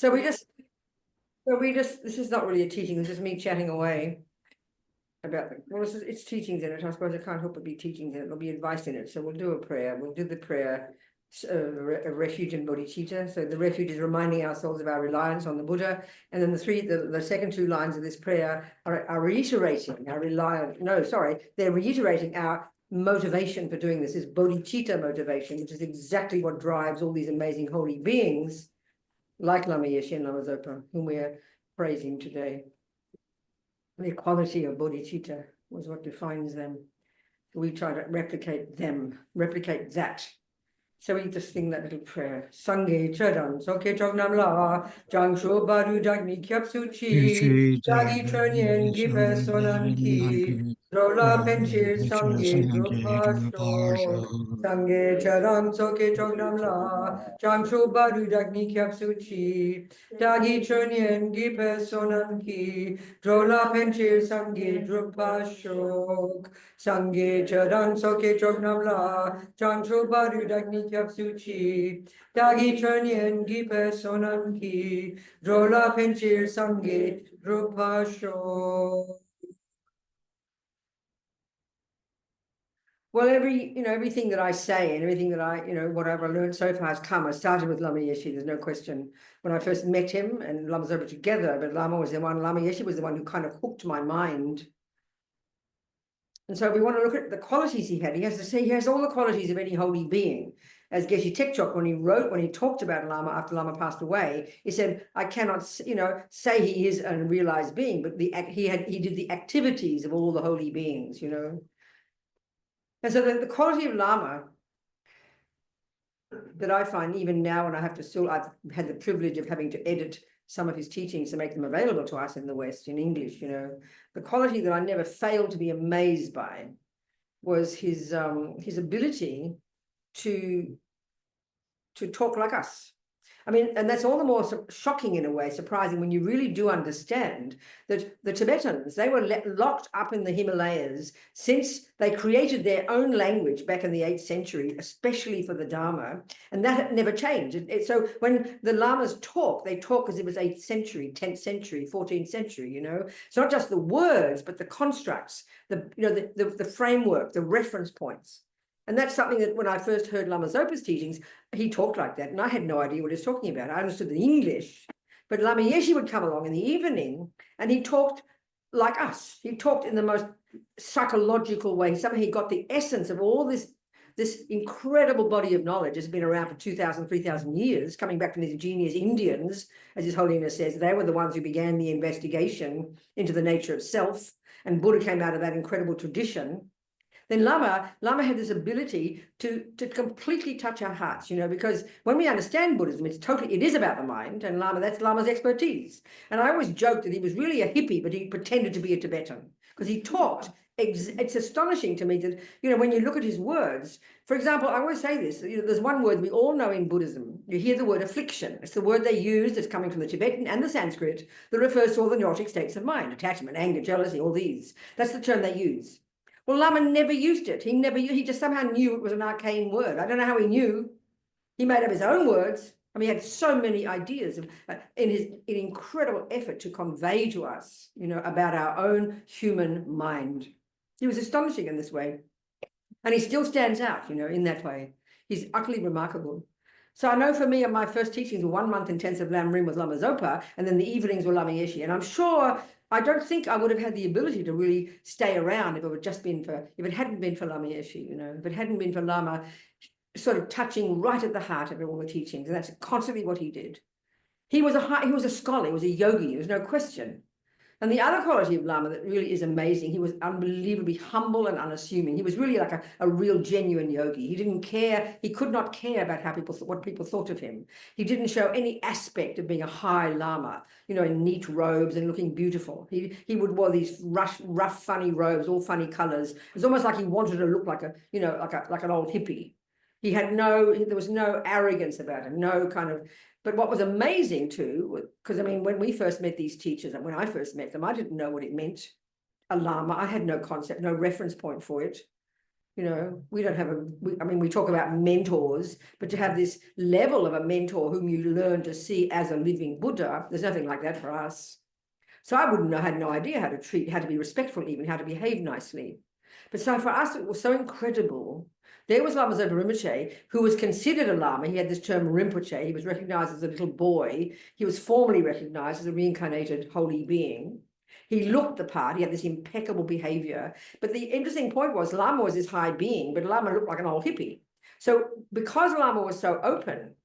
So this is not really a teaching, this is me chatting away about, well, it's teachings in it. I suppose I can't help but be teachings in it. There'll be advice in it. So we'll do a prayer. We'll do the prayer, a refuge in bodhicitta. So the refuge is reminding ourselves of our reliance on the Buddha. And then the second two lines of this prayer are reiterating our they're reiterating our motivation for doing this, is bodhicitta motivation, which is exactly what drives all these amazing holy beings like Lama Yeshe and Lama Zopa, whom we're praising today. The quality of bodhicitta was what defines them. We try to replicate that. So we just sing that little prayer. Sangye chadan, soke chognam la, jang sho baru dagmi kyap suchi, dagi chonyen gipe sonan ki, rola penchir sangye drupa sho. Sangye chadan, soke chognam la, jang sho baru dagmi kyap suchi, dagi chonyen gipe sonan ki, rola penchir sangye drupa shok. Sangye chadan, soke chognam la, jang sho baru dagmi kyap suchi, dagi chonyen gipe sonan ki, drola penchir sangye drupasho. Well, everything that I say and everything that whatever I learned so far has come. I started with Lama Yeshe, there's no question. When I first met him and Lama Zopa together, but Lama Yeshe was the one who kind of hooked my mind. And so if we want to look at the qualities he had, he has all the qualities of any holy being. As Geshe Tekchok, when he talked about Lama after Lama passed away, he said, I cannot, say he is a realized being, but he did the activities of all the holy beings, And so the quality of Lama that I find even now, and I've had the privilege of having to edit some of his teachings to make them available to us in the West in English, the quality that I never failed to be amazed by was his ability to talk like us. I mean, and that's all the more shocking in a way, surprising, when you really do understand that the Tibetans, they were locked up in the Himalayas since they created their own language back in the 8th century, especially for the Dharma, and that never changed. So when the Lamas talk, they talk as if it was 8th century, 10th century, 14th century, It's not just the words, but the constructs, the framework, the reference points. And that's something that when I first heard Lama Zopa's teachings, he talked like that. And I had no idea what he was talking about. I understood the English. But Lama Yeshe would come along in the evening and he talked like us. He talked in the most psychological way. Somehow he got the essence of all this incredible body of knowledge that's been around for 2,000, 3,000 years, coming back from these genius Indians, as His Holiness says. They were the ones who began the investigation into the nature of self. And Buddha came out of that incredible tradition. Then Lama had this ability to completely touch our hearts, because when we understand Buddhism, it is about the mind, and that's Lama's expertise. And I always joked that he was really a hippie, but he pretended to be a Tibetan, because he talked. It's astonishing to me that, when you look at his words, for example, I always say this, there's one word we all know in Buddhism. You hear the word affliction. It's the word they use that's coming from the Tibetan and the Sanskrit that refers to all the neurotic states of mind, attachment, anger, jealousy, all these. That's the term they use. Well, Lama never used it. He just somehow knew it was an arcane word. I don't know how he knew. He made up his own words. I mean, he had so many ideas in his incredible effort to convey to us, about our own human mind. He was astonishing in this way. And he still stands out, in that way. He's utterly remarkable. So I know for me, my first teachings were 1 month intensive Lam Rim with Lama Zopa, and then the evenings were Lama Yeshe. And I'm sure, I don't think I would have had the ability to really stay around if it hadn't been for Lama Yeshe, if it hadn't been for Lama sort of touching right at the heart of all the teachings. And that's constantly what he did. He was a scholar, he was a yogi, there's no question. And the other quality of Lama that really is amazing, he was unbelievably humble and unassuming. He was really like a real genuine yogi. He didn't care, he could not care about what people thought of him. He didn't show any aspect of being a high Lama, in neat robes and looking beautiful. He would wear these rough, funny robes, all funny colors. It was almost like he wanted to look like like an old hippie. There was no arrogance about him, no kind of. But what was amazing too, because I mean, when we first met these teachers, and when I first met them, I didn't know what it meant, a Lama. I had no concept, no reference point for it. You know, we don't have I mean, we talk about mentors, but to have this level of a mentor whom you learn to see as a living Buddha, there's nothing like that for us. So I wouldn't know, had no idea how to treat, how to be respectful, even how to behave nicely. But so for us, it was so incredible. There was Lama Zopa Rinpoche, who was considered a Lama. He had this term Rinpoche. He was recognized as a little boy. He was formally recognized as a reincarnated holy being. He looked the part. He had this impeccable behavior. But the interesting point was Lama was this high being, but Lama looked like an old hippie. So because Lama was so open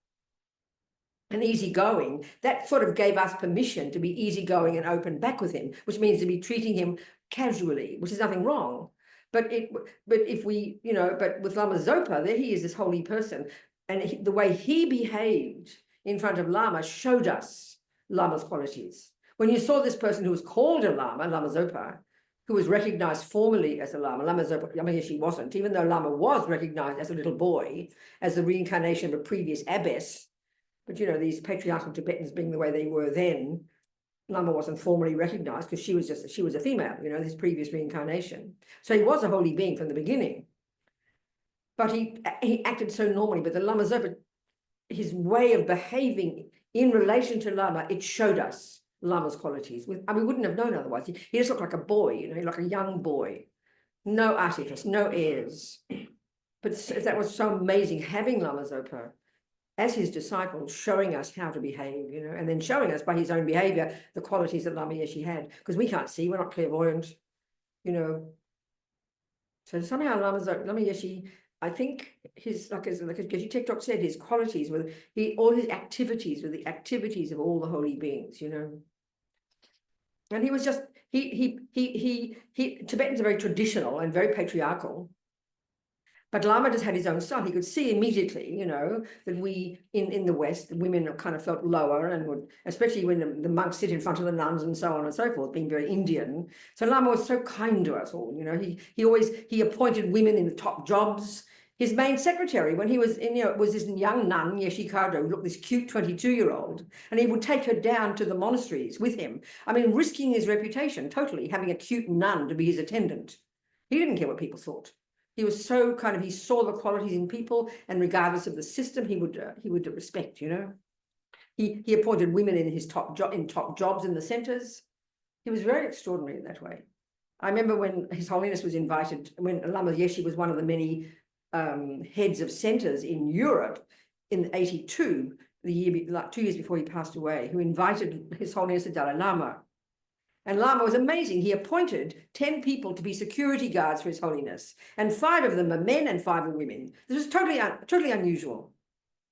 and easygoing, that sort of gave us permission to be easygoing and open back with him, which means to be treating him casually, which is nothing wrong. But if we, you know, but with Lama Zopa, there he is, this holy person, and the way he behaved in front of Lama showed us Lama's qualities. When you saw this person who was called a Lama, Lama Zopa, who was recognized formally as a Lama, Lama Zopa, Lama Yeshe wasn't, even though Lama was recognized as a little boy, as the reincarnation of a previous abbess. But, you know, these patriarchal Tibetans being the way they were then, Lama wasn't formally recognized because she was a female, you know, this previous reincarnation. So he was a holy being from the beginning. But he acted so normally. But the Lama Zopa, his way of behaving in relation to Lama, it showed us Lama's qualities. We wouldn't have known otherwise. He just looked like a boy, you know, like a young boy. No artifice, no airs. But that was so amazing, having Lama Zopa as his disciple, showing us how to behave, you know, and then showing us by his own behavior the qualities that Lama Yeshe had, because we can't see, we're not clairvoyant, you know. So somehow Lama Yeshe, I think his, like Geshe Tektok said, his qualities were, all his activities were the activities of all the holy beings, you know. And he was just, Tibetans are very traditional and very patriarchal. But Lama just had his own style. He could see immediately, you know, that we in the West, the women kind of felt lower and would, especially when the monks sit in front of the nuns and so on and so forth, being very Indian. So Lama was so kind to us all, you know. He appointed women in the top jobs. His main secretary, when he was in, you know, was this young nun, Yeshe Kado, who looked this cute 22-year-old, and he would take her down to the monasteries with him. I mean, risking his reputation totally, having a cute nun to be his attendant. He didn't care what people thought. He was so kind of, he saw the qualities in people, and regardless of the system, he would respect, you know. He appointed women in his top jobs in the centers. He was very extraordinary in that way. I remember when His Holiness was invited, when Lama Yeshe was one of the many heads of centers in Europe in 82, the year, like 2 years before he passed away, who invited His Holiness the Dalai Lama. And Lama was amazing. He appointed 10 people to be security guards for His Holiness, and 5 of them are men and 5 are women. This was totally unusual.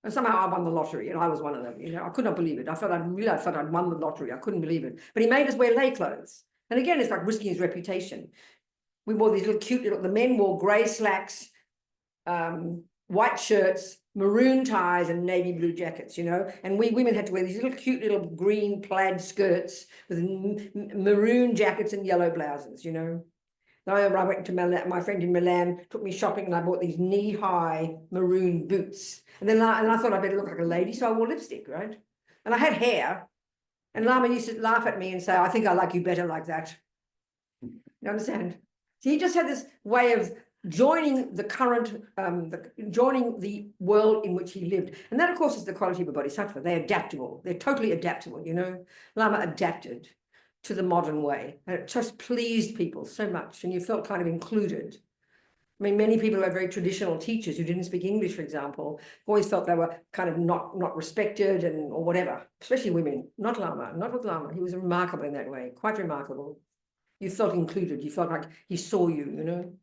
And somehow I won the lottery, and I was one of them. You know, I could not believe it. I felt I'd won the lottery. I couldn't believe it. But he made us wear lay clothes. And again, it's like risking his reputation. We wore these the men wore grey slacks, white shirts, maroon ties, and navy blue jackets, you know, and we women had to wear these cute little green plaid skirts with maroon jackets and yellow blouses, you know. I went to Milan, my friend in Milan took me shopping, and I bought these knee-high maroon boots. And I thought I better look like a lady, so I wore lipstick, right? And I had hair, and Lama used to laugh at me and say, "I think I like you better like that." You understand? So he just had this way of joining the current, joining the world in which he lived. And that, of course, is the quality of a bodhisattva. They're adaptable. They're totally adaptable, you know. Lama adapted to the modern way. And it just pleased people so much. And you felt kind of included. I mean, many people who had very traditional teachers who didn't speak English, for example, always felt they were kind of not respected or whatever, especially women. Not Lama, not with Lama. He was remarkable in that way, quite remarkable. You felt included. You felt like he saw you, you know.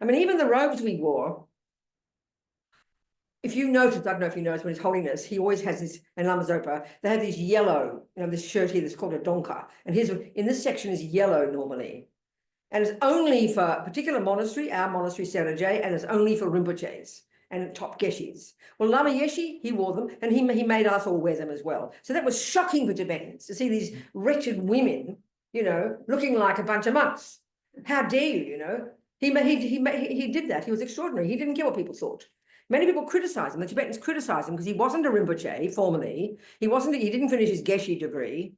I mean, even the robes we wore, if you notice, I don't know if you noticed, when His Holiness, he always has this, and Lama Zopa, they have these yellow, you know, this shirt here that's called a donka. And his, in this section is yellow normally. And it's only for a particular monastery, our monastery, Serajay, and it's only for Rinpoches and top Geshes. Well, Lama Yeshe, he wore them, and he made us all wear them as well. So that was shocking for Tibetans to see these wretched women, you know, looking like a bunch of monks. How dare you, you know? He did that. He was extraordinary. He didn't care what people thought. Many people criticized him. The Tibetans criticized him because he wasn't a Rinpoche formally. He didn't finish his Geshe degree.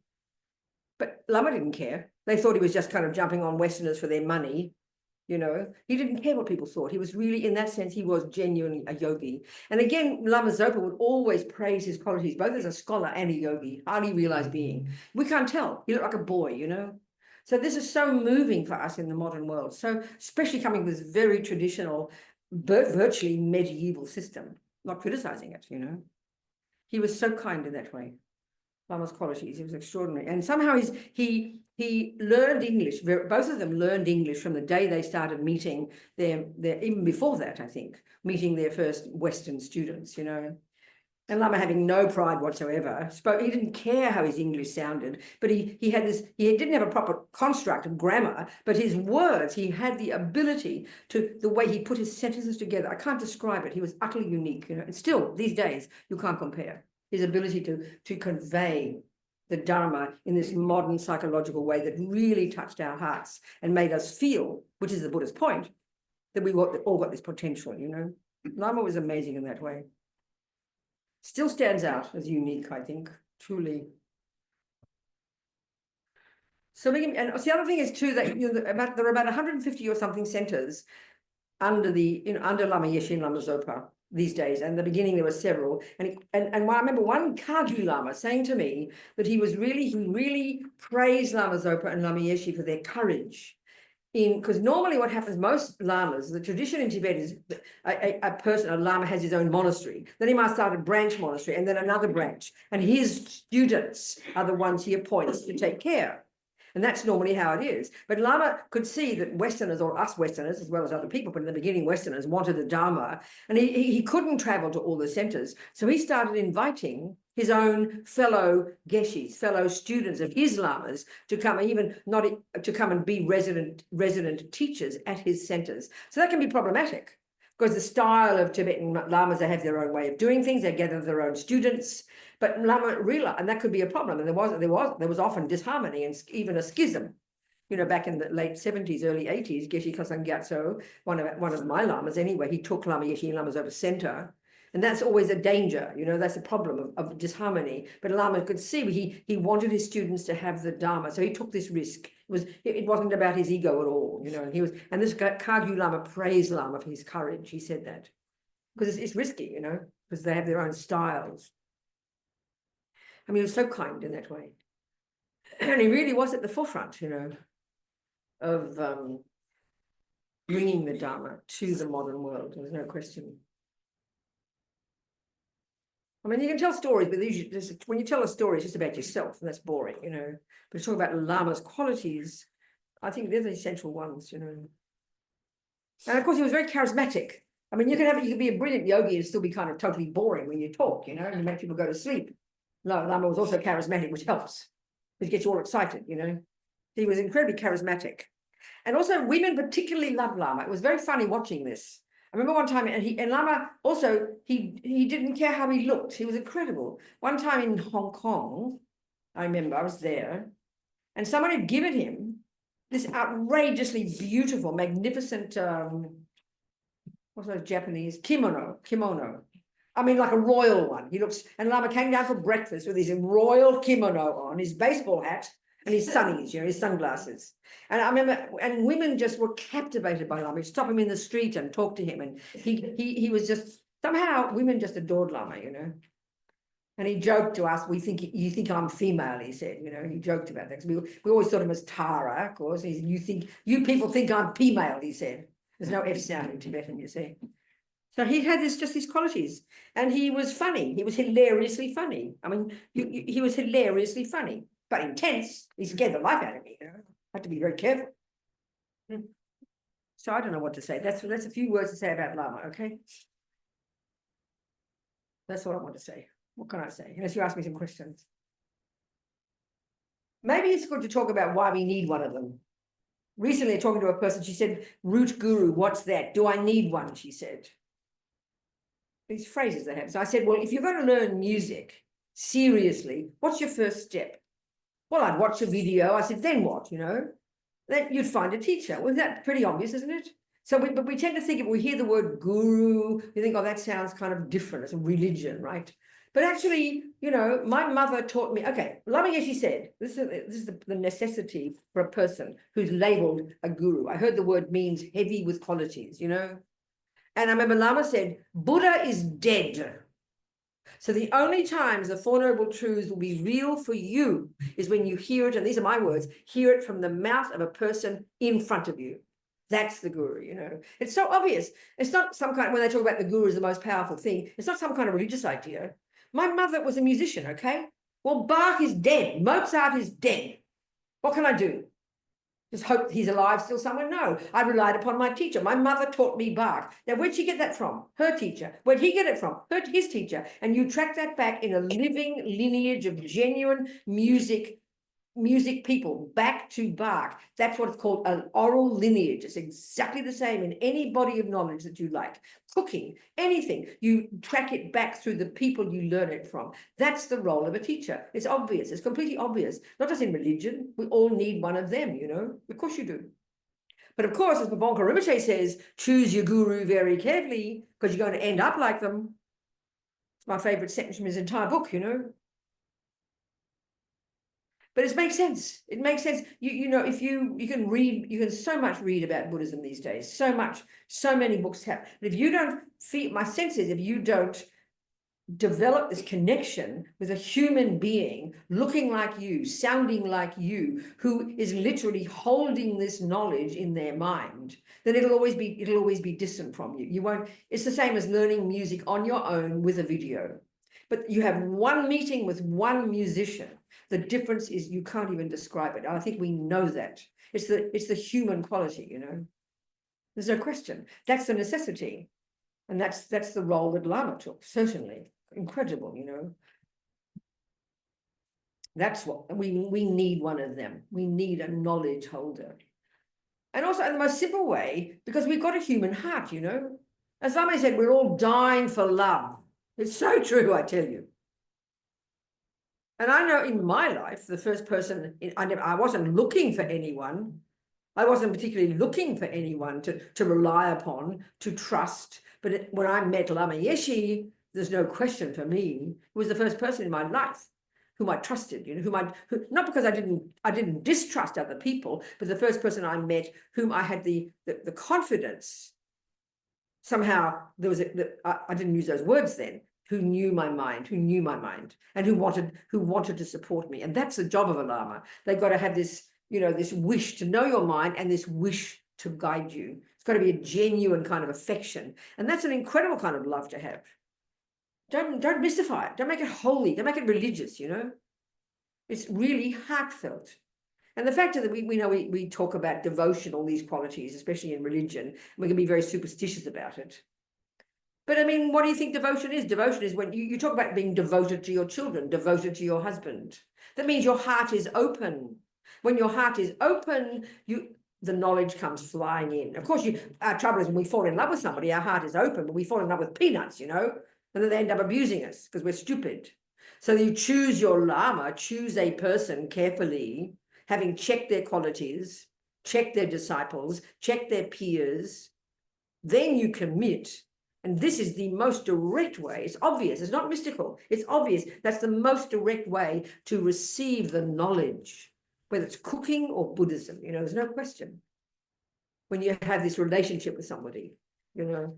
But Lama didn't care. They thought he was just kind of jumping on Westerners for their money. You know, he didn't care what people thought. He was really, in that sense, he was genuinely a yogi. And again, Lama Zopa would always praise his qualities, both as a scholar and a yogi, highly realized being. We can't tell. He looked like a boy, you know. So this is so moving for us in the modern world. So especially coming with this very traditional, virtually medieval system, not criticizing it, you know. He was so kind in that way. Lama's qualities, he was extraordinary. And somehow he learned English. Both of them learned English from the day they started meeting their even before that, I think, meeting their first Western students, you know. And Lama, having no pride whatsoever, he didn't care how his English sounded, but he didn't have a proper construct of grammar, but his words, he had the ability to, the way he put his sentences together. I can't describe it. He was utterly unique, you know. And still, these days, you can't compare his ability to convey the Dharma in this modern psychological way that really touched our hearts and made us feel, which is the Buddha's point, that we all got this potential, you know. Lama was amazing in that way. Still stands out as unique, I think, truly. So the other thing is too that, you know, there are about 150 or something centers under under Lama Yeshe and Lama Zopa these days. And in the beginning there were several. And I remember one Kagyu Lama saying to me that he really praised Lama Zopa and Lama Yeshe for their courage. Because normally what happens, most lamas, the tradition in Tibet is a lama has his own monastery. Then he might start a branch monastery and then another branch. And his students are the ones he appoints to take care. And that's normally how it is. But Lama could see that Westerners, or us Westerners, as well as other people, but in the beginning Westerners wanted the Dharma, and he couldn't travel to all the centers. So he started inviting his own fellow Geshes, fellow students of his lamas to come, even not to come and be resident teachers at his centers. So that can be problematic, because the style of Tibetan lamas, they have their own way of doing things. They gather their own students. But Lama realized, and that could be a problem. And there was often disharmony and even a schism. You know, back in the late 70s, early 80s, Geshe Kosang Gyatso, one of my lamas anyway, he took Lama Yeshe and Lama Zopa center. And that's always a danger, you know, that's a problem of disharmony. But Lama could see he wanted his students to have the Dharma. So he took this risk. It wasn't about his ego at all, you know. And this Kagyu Lama praised Lama for his courage. He said that. Because it's risky, you know, because they have their own styles. I mean, he was so kind in that way. And he really was at the forefront, you know, of bringing the Dharma to the modern world. There's no question. I mean, you can tell stories, but when you tell a story, it's just about yourself, and that's boring, you know. But to talk about Lama's qualities, I think they're the essential ones, you know. And of course, he was very charismatic. I mean, you can be a brilliant yogi and still be kind of totally boring when you talk, you know, and you make people go to sleep. No, Lama was also charismatic, which helps. It gets you all excited, you know. He was incredibly charismatic. And also women particularly loved Lama. It was very funny watching this. I remember one time, and Lama also, he didn't care how he looked. He was incredible. One time in Hong Kong, I remember I was there, and someone had given him this outrageously beautiful, magnificent, what's those Japanese? Kimono. I mean, like a royal one. And Lama came down for breakfast with his royal kimono on, his baseball hat, and his sunnies, you know, his sunglasses. And I remember, and women just were captivated by Lama. He'd stop him in the street and talk to him. And he was just, somehow women just adored Lama, you know. And he joked to us, you think I'm female, he said, you know, he joked about that. Because we always thought him as Tara, of course. You people think I'm female, he said. There's no F sound in Tibetan, you see. So he had just these qualities. And he was funny. He was hilariously funny. I mean, he was hilariously funny, but intense. He scared the life out of me, you know. I had to be very careful. So I don't know what to say. That's a few words to say about Lama, okay? That's all I want to say. What can I say? Unless you ask me some questions. Maybe it's good to talk about why we need one of them. Recently, talking to a person, she said, root guru, what's that? Do I need one? She said. These phrases they have. So I said, well, if you're going to learn music seriously, what's your first step? Well, I'd watch a video. I said, then what, you know? Then you'd find a teacher. Well, that's pretty obvious, isn't it? So but we tend to think, if we hear the word guru, we think, oh, that sounds kind of different. It's a religion, right? But actually, you know, my mother taught me, okay, Lama Yeshe said, this is the necessity for a person who's labeled a guru. I heard the word means heavy with qualities, you know. And I remember Lama said, Buddha is dead. So the only times the Four Noble Truths will be real for you is when you hear it, and these are my words, hear it from the mouth of a person in front of you. That's the guru, you know. It's so obvious. It's not some kind of, when they talk about the guru as the most powerful thing, it's not some kind of religious idea. My mother was a musician, okay? Well, Bach is dead. Mozart is dead. What can I do? Just hope he's alive still somewhere? No, I relied upon my teacher. My mother taught me Bach. Now, where'd she get that from? Her teacher. Where'd he get it from? His teacher. And you track that back in a living lineage of genuine music people back to Bach. That's what's called an oral lineage. It's exactly the same in any body of knowledge that you like. Cooking, anything, you track it back through the people you learn it from. That's the role of a teacher. It's obvious. It's completely obvious. Not just in religion. We all need one of them, you know. Of course you do. But of course, as Babonka Rinpoche says, choose your guru very carefully because you're going to end up like them. It's my favorite sentence from his entire book, you know. But it makes sense. It makes sense. You know, if you can read, you can so much read about Buddhism these days. So much, so many books have. But if you don't feel, my sense is if you don't develop this connection with a human being looking like you, sounding like you, who is literally holding this knowledge in their mind, then it'll always be distant from you. You won't, it's the same as learning music on your own with a video. But you have one meeting with one musician. The difference is you can't even describe it. I think we know that. It's the human quality, you know. There's no question. That's the necessity. And that's the role that Lama took, certainly. Incredible, you know. That's what we need one of them. We need a knowledge holder. And also in the most simple way, because we've got a human heart, you know. As Lama said, we're all dying for love. It's so true, I tell you. And I know in my life, the first person, I wasn't looking for anyone. I wasn't particularly looking for anyone to rely upon, to trust. But when I met Lama Yeshe, there's no question for me, he was the first person in my life whom I trusted, you know, not because I didn't distrust other people, but the first person I met whom I had the confidence. Somehow there was I didn't use those words then, who knew my mind, and who wanted to support me. And that's the job of a Lama. They've got to have this, you know, this wish to know your mind and this wish to guide you. It's got to be a genuine kind of affection. And that's an incredible kind of love to have. Don't mystify it. Don't make it holy. Don't make it religious, you know. It's really heartfelt. And the fact that we talk about devotion, all these qualities, especially in religion, and we can be very superstitious about it. But I mean, what do you think devotion is? Devotion is when you talk about being devoted to your children, devoted to your husband. That means your heart is open. When your heart is open, the knowledge comes flying in. Of course, our trouble is when we fall in love with somebody, our heart is open, but we fall in love with peanuts, you know, and then they end up abusing us because we're stupid. So you choose your Lama, choose a person carefully, having checked their qualities, checked their disciples, checked their peers, then you commit. And this is the most direct way. It's obvious. It's not mystical. It's obvious. That's the most direct way to receive the knowledge, whether it's cooking or Buddhism. You know, there's no question. When you have this relationship with somebody, you know,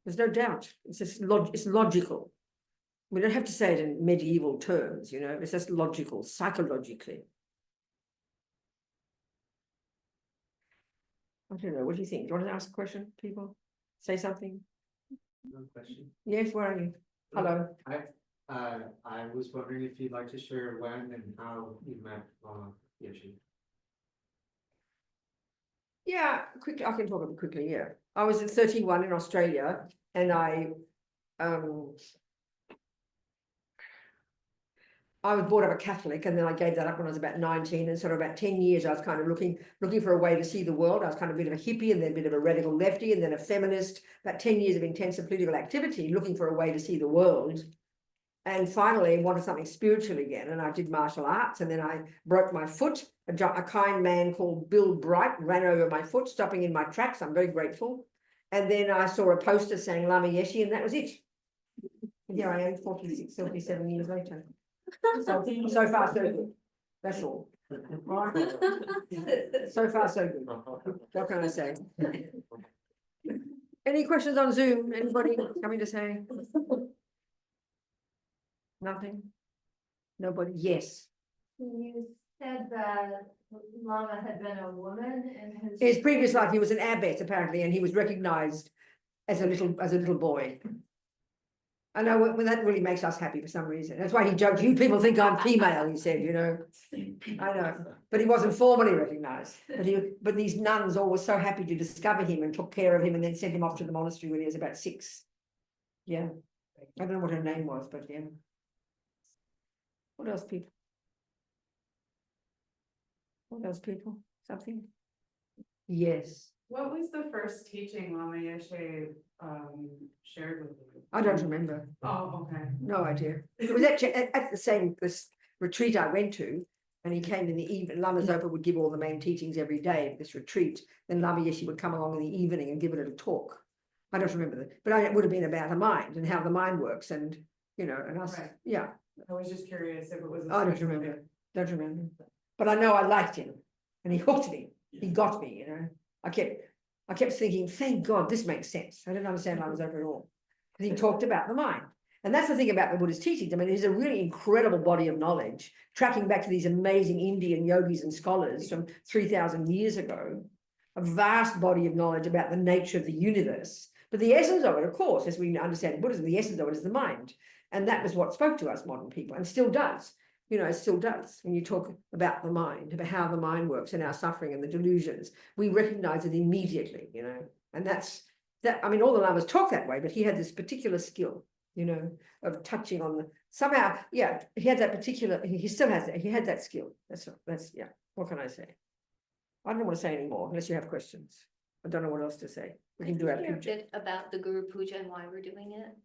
there's no doubt. It's just it's logical. We don't have to say it in medieval terms, you know. It's just logical, psychologically. I don't know. What do you think? Do you want to ask a question, people? Say something? No question. Yes, where are you? Hello. I was wondering if you'd like to share when and how you met Yeshe. Yeah, quickly. I can talk about it quickly. Yeah, I was at 31 in Australia, and I was brought up a Catholic, and then I gave that up when I was about 19, and sort of about 10 years, I was kind of looking for a way to see the world. I was kind of a bit of a hippie, and then a bit of a radical lefty, and then a feminist, about 10 years of intensive political activity, looking for a way to see the world. And finally, I wanted something spiritual again, and I did martial arts, and then I broke my foot. A kind man called Bill Bright ran over my foot, stopping in my tracks. I'm very grateful. And then I saw a poster saying Lama Yeshe, and that was it. And here I am, 46, 77 years later. So far, so good. That's all. Right? So far, so good. What can I say? Any questions on Zoom? Anybody coming to say? Nothing? Nobody? Yes. You said that Lama had been a woman in his. In his previous life, he was an abbot apparently, and he was recognized as a little boy. I know when that really makes us happy for some reason. That's why he joked, "You people think I'm female," he said, you know. I know, but he wasn't formally recognized. But these nuns all were so happy to discover him and took care of him and then sent him off to the monastery when he was about 6. Yeah. I don't know what her name was, but yeah. What else, people? What else, people? Something? Yes. What was the first teaching Lama Yeshe shared with you? I don't remember. Oh, okay. No idea. It was actually at the same this retreat I went to, and he came in the evening. Lama Zopa would give all the main teachings every day at this retreat. Then Lama Yeshe would come along in the evening and give a little talk. I don't remember that, but it would have been about the mind and how the mind works, and you know, and us. Right. Yeah. I was just curious if it was. I don't remember. Don't remember. But I know I liked him, and he hooked me. He got me. You know, I kept thinking, thank God this makes sense. I didn't understand Lama Zopa at all. And he talked about the mind. And that's the thing about the Buddhist teachings. I mean, it's a really incredible body of knowledge, tracking back to these amazing Indian yogis and scholars from 3,000 years ago, a vast body of knowledge about the nature of the universe. But the essence of it, of course, as we understand Buddhism, the essence of it is the mind. And that was what spoke to us modern people, and still does. You know, it still does. When you talk about the mind, about how the mind works and our suffering and the delusions, we recognize it immediately, you know. And that's that. I mean, all the lamas talk that way, but he had this particular skill, you know, of touching on the somehow. Yeah, he had that particular. He still has that. He had that skill. That's yeah. What can I say? I don't want to say any more unless you have questions. I don't know what else to say. We can do our Hear a puja. bit about the Guru Puja and why we're doing it.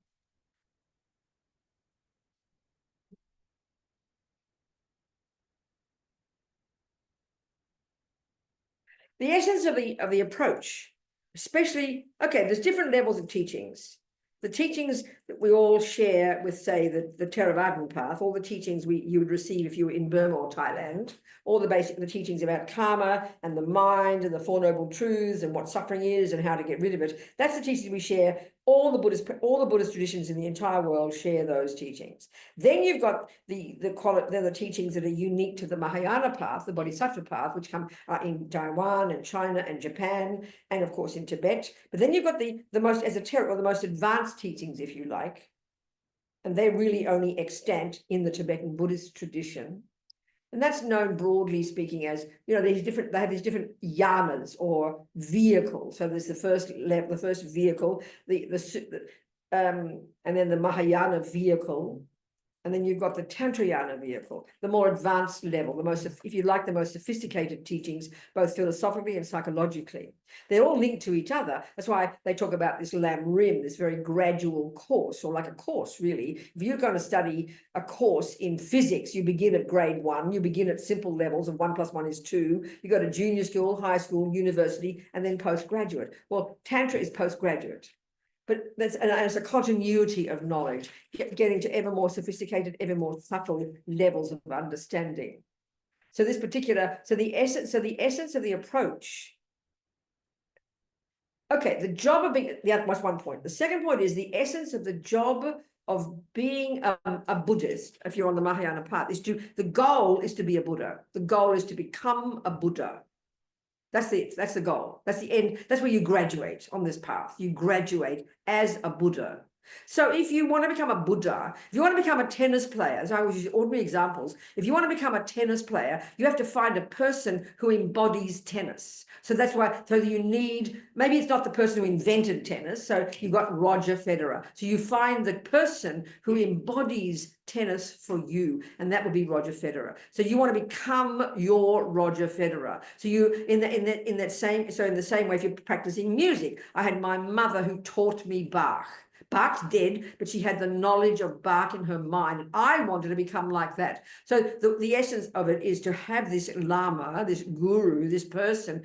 The essence of the approach, especially, okay, there's different levels of teachings. The teachings that we all share with, say, the Theravadan path, all the teachings you would receive if you were in Burma or Thailand, all the teachings about karma and the mind and the Four Noble Truths and what suffering is and how to get rid of it. That's the teachings we share. All the Buddhist traditions in the entire world share those teachings. Then you've got the teachings that are unique to the Mahayana path, the Bodhisattva path, which come in Taiwan and China and Japan, and of course in Tibet. But then you've got the most esoteric or the most advanced teachings, if you like, and they're really only extant in the Tibetan Buddhist tradition. And that's known broadly speaking as, you know, they have these different yanas or vehicles. So there's the first vehicle, and then the Mahayana vehicle, and then you've got the Tantrayana vehicle, the more advanced level, the most, if you like, the most sophisticated teachings, both philosophically and psychologically. They're all linked to each other. That's why they talk about this Lam Rim, this very gradual course, or like a course, really. If you're going to study a course in physics, you begin at grade 1, you begin at simple levels of 1 + 1 is 2, you go to junior school, high school, university, and then postgraduate. Well, Tantra is postgraduate. But it's a continuity of knowledge, getting to ever more sophisticated, ever more subtle levels of understanding. So the essence of the approach. Okay, the job of being, that's one point. The second point is the essence of the job of being a Buddhist, if you're on the Mahayana path, the goal is to be a Buddha. The goal is to become a Buddha. That's the goal. That's the end. That's where you graduate on this path. You graduate as a Buddha. So if you want to become a Buddha, if you want to become a tennis player, as I always use ordinary examples, if you want to become a tennis player, you have to find a person who embodies tennis. So that's why, so you need, maybe it's not the person who invented tennis, so you've got Roger Federer. So you find the person who embodies tennis for you, and that would be Roger Federer. So you want to become your Roger Federer. So you, in the same way, if you're practicing music, I had my mother who taught me Bach. Bach's dead, but she had the knowledge of Bach in her mind. And I wanted to become like that. So the essence of it is to have this Lama, this guru, this person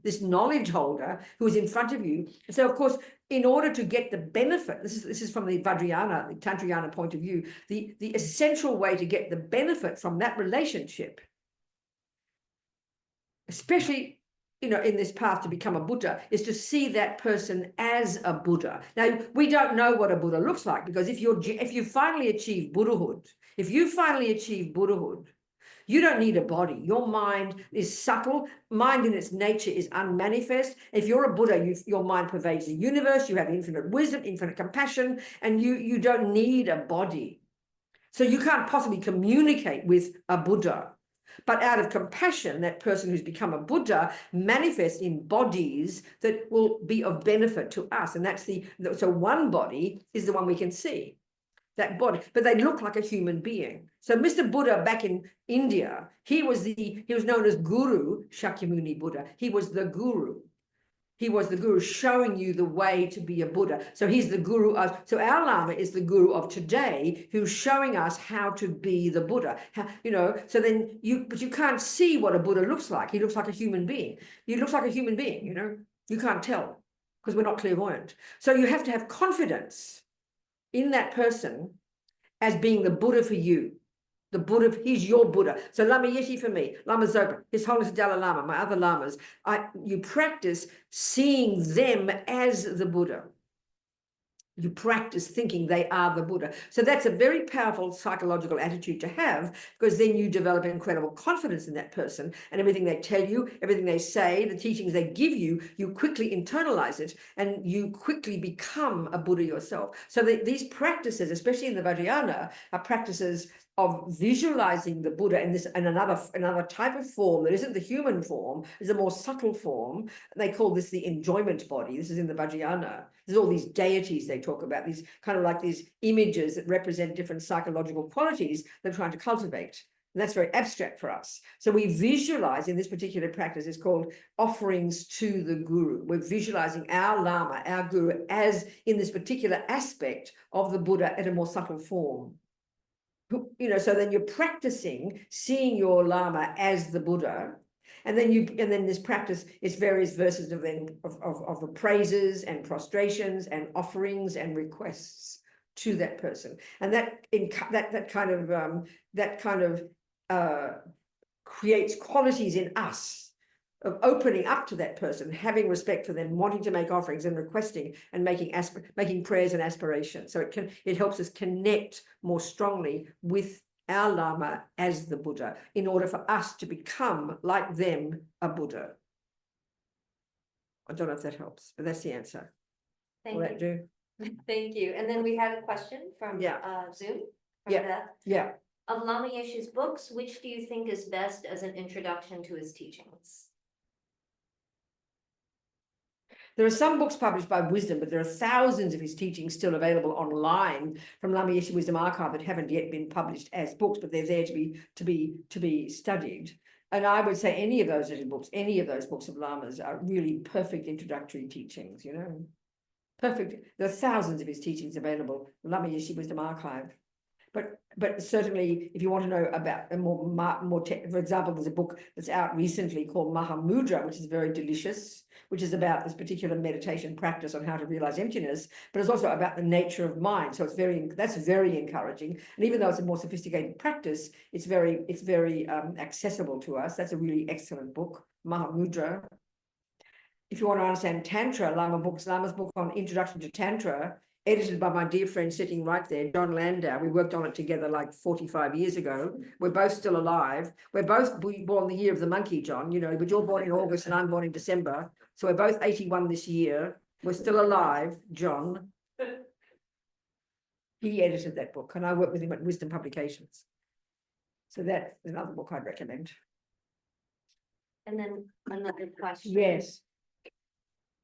this knowledge holder who is in front of you. And so, of course, in order to get the benefit, this is from the Vajrayana, the Tantrayana point of view, the essential way to get the benefit from that relationship, especially, you know, in this path to become a Buddha, is to see that person as a Buddha. Now, we don't know what a Buddha looks like, because if you finally achieve Buddhahood, you don't need a body. Your mind is subtle. Mind in its nature is unmanifest. If you're a Buddha, your mind pervades the universe. You have infinite wisdom, infinite compassion, and you don't need a body. So you can't possibly communicate with a Buddha. But out of compassion, that person who's become a Buddha manifests in bodies that will be of benefit to us. And that's so one body is the one we can see. That body, but they look like a human being. So Mr. Buddha back in India, he was known as Guru Shakyamuni Buddha. He was the guru. He was the guru showing you the way to be a Buddha. So he's the guru of, so our Lama is the guru of today, who's showing us how to be the Buddha. So then but you can't see what a Buddha looks like. He looks like a human being. He looks like a human being, you can't tell because we're not clairvoyant. So you have to have confidence in that person as being the Buddha for you. The Buddha, he's your Buddha. So Lama Yeshe for me, Lama Zopa, His Holiness Dalai Lama, my other Lamas, you practice seeing them as the Buddha. You practice thinking they are the Buddha. So that's a very powerful psychological attitude to have, because then you develop incredible confidence in that person, and everything they tell you, everything they say, the teachings they give you, you quickly internalize it and you quickly become a Buddha yourself. So these practices, especially in the Vajrayana, are practices of visualizing the Buddha in another type of form that isn't the human form, is a more subtle form. They call this the enjoyment body. This is in the Vajrayana. There's all these deities they talk about, these kind of like these images that represent different psychological qualities they're trying to cultivate. And that's very abstract for us. So we visualize in this particular practice, it's called offerings to the guru. We're visualizing our Lama, our guru, as in this particular aspect of the Buddha at a more subtle form. So then you're practicing seeing your Lama as the Buddha, and then this practice is various verses of the praises and prostrations and offerings and requests to that person, and that kind of creates qualities in us of opening up to that person, having respect for them, wanting to make offerings and requesting and making prayers and aspirations. So it helps us connect more strongly with our Lama as the Buddha in order for us to become, like them, a Buddha. I don't know if that helps, but that's the answer. Thank Will that do? Thank you. And then we have a question from Zoom. Yeah. Of Lama Yeshe's books, which do you think is best as an introduction to his teachings? There are some books published by Wisdom, but there are thousands of his teachings still available online from Lama Yeshe Wisdom Archive that haven't yet been published as books, but they're there to be studied. And I would say any of those books of Lamas are really perfect introductory teachings, Perfect. There are thousands of his teachings available, Lama Yeshe Wisdom Archive. But certainly, if you want to know about a more for example, there's a book that's out recently called Mahamudra, which is very delicious, which is about this particular meditation practice on how to realize emptiness, but it's also about the nature of mind. So that's very encouraging. And even though it's a more sophisticated practice, it's very accessible to us. That's a really excellent book, Mahamudra. If you want to understand Tantra, Lama's book on Introduction to Tantra, edited by my dear friend sitting right there, John Landau. We worked on it together like 45 years ago. We're both still alive. We're both born the year of the monkey, John, but you're born in August and I'm born in December. So we're both 81 this year. We're still alive, John. He edited that book and I worked with him at Wisdom Publications. So that's another book I'd recommend. And then another question. Yes.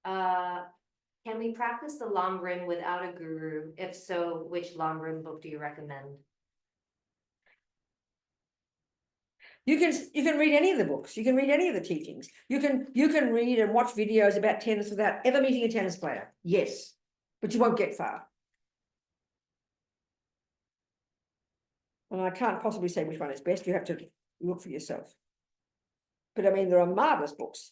Can we practice the Lam Rim without a guru? If so, which Lam Rim book do you recommend? You can read any of the books. You can read any of the teachings. You can read and watch videos about tennis without ever meeting a tennis player. Yes, but you won't get far. And I can't possibly say which one is best. You have to look for yourself. But I mean, there are marvelous books.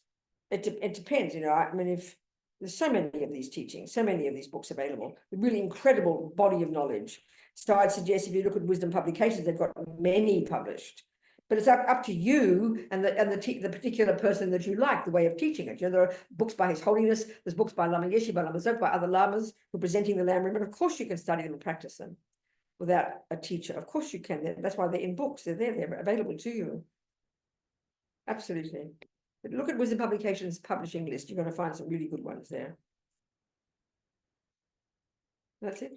It depends, you know. I mean, if there's so many of these teachings, so many of these books available, a really incredible body of knowledge. So I'd suggest if you look at wisdom publications, they've got many published. But it's up to you and the particular person that you like, the way of teaching it. You know, there are books by His Holiness, there's books by Lama Yeshe, by Lama Zopa, by other lamas who are presenting the Lamrim, but of course you can study them and practice them without a teacher. Of course you can. That's why they're in books. They're there. They're available to you. Absolutely. But look at Wisdom Publications publishing list. You're going to find some really good ones there. That's it.